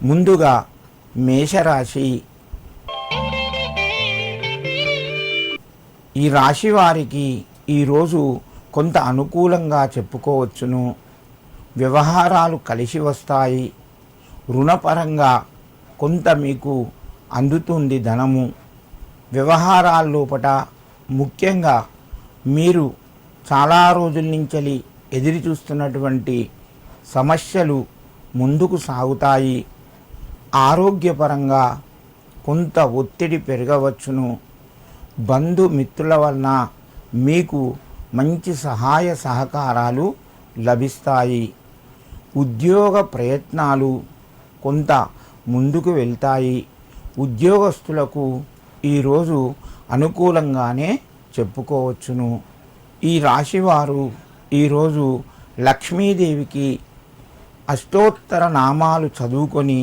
ముందుగా మేషరాశి. ఈ రాశి వారికి ఈరోజు కొంత అనుకూలంగా చెప్పుకోవచ్చును. వ్యవహారాలు కలిసి వస్తాయి. రుణపరంగా కొంత మీకు అందుతుంది ధనము. వ్యవహారాల లోపట ముఖ్యంగా మీరు చాలా రోజుల నుంచి ఎదురు చూస్తున్నటువంటి సమస్యలు ముందుకు సాగుతాయి. ఆరోగ్యపరంగా కొంత ఒత్తిడి పెరగవచ్చును. బంధుమిత్రుల వలన మీకు మంచి సహాయ సహకారాలు లభిస్తాయి. ఉద్యోగ ప్రయత్నాలు కొంత ముందుకు వెళ్తాయి. ఉద్యోగస్తులకు ఈరోజు అనుకూలంగానే చెప్పుకోవచ్చును. ఈ రాశివారు ఈరోజు లక్ష్మీదేవికి అష్టోత్తర నామాలు చదువుకొని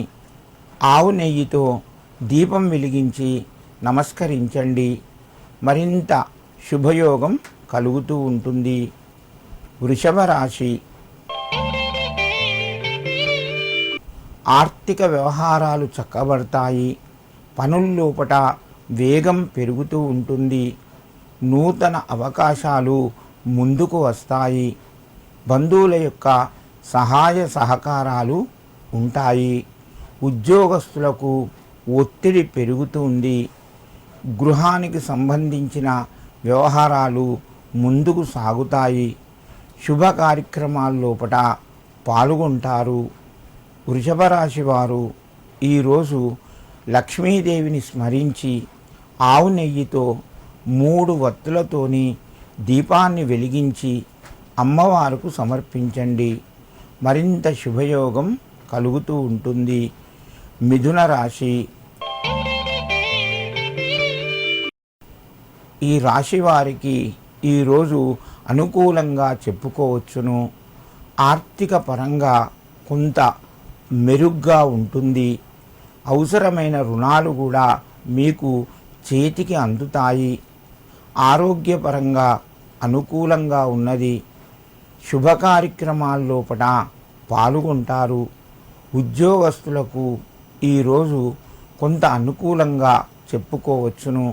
ఆవు నెయ్యితో దీపం వెలిగించి నమస్కరించండి. మరింత శుభయోగం కలుగుతూ ఉంటుంది. వృషభ రాశి. ఆర్థిక వ్యవహారాలు చక్కబడతాయి. పనుల్లోపట వేగం పెరుగుతూ ఉంటుంది. నూతన అవకాశాలు ముందుకు వస్తాయి. బంధువుల యొక్క సహాయ సహకారాలు ఉంటాయి. ఉద్యోగస్తులకు ఒత్తిడి పెరుగుతుంది. గృహానికి సంబంధించిన వ్యవహారాలు ముందుకు సాగుతాయి. శుభ కార్యక్రమాల్లోపట పాల్గొంటారు. వృషభ రాశి వారు ఈరోజు లక్ష్మీదేవిని స్మరించి ఆవు నెయ్యితో 3 వత్తులతోని దీపాన్ని వెలిగించి అమ్మవారికి సమర్పించండి. మరింత శుభయోగం కలుగుతూ ఉంటుంది. మిథున రాశి. ఈ రాశి వారికి ఈరోజు అనుకూలంగా చెప్పుకోవచ్చును. ఆర్థిక పరంగా కొంత మెరుగ్గా ఉంటుంది. అవసరమైన రుణాలు కూడా మీకు చేతికి అందుతాయి. ఆరోగ్యపరంగా అనుకూలంగా ఉన్నది. శుభ కార్యక్రమాల్లోపట పాల్గొంటారు. ఉద్యోగస్తులకు ఈరోజు కొంత అనుకూలంగా చెప్పుకోవచ్చును.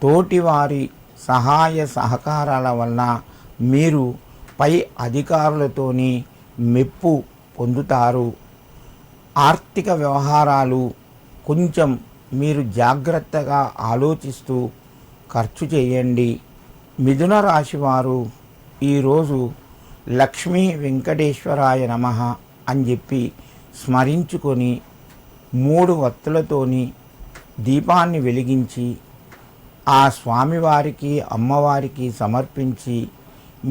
తోటివారి సహాయ సహకారాల వలన మీరు పై అధికారులతోని మెప్పు పొందుతారు. ఆర్థిక వ్యవహారాలు కొంచెం మీరు జాగ్రత్తగా ఆలోచిస్తూ ఖర్చు చేయండి. మిథున రాశి వారు ఈరోజు లక్ష్మీ వెంకటేశ్వరాయ నమః అని చెప్పి స్మరించుకొని 3 వత్తులతోని దీపాన్ని వెలిగించి ఆ స్వామివారికి అమ్మవారికి సమర్పించి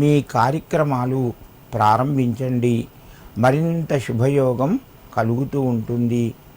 మీ కార్యక్రమాలు ప్రారంభించండి. మరింత శుభయోగం కలుగుతూ ఉంటుంది.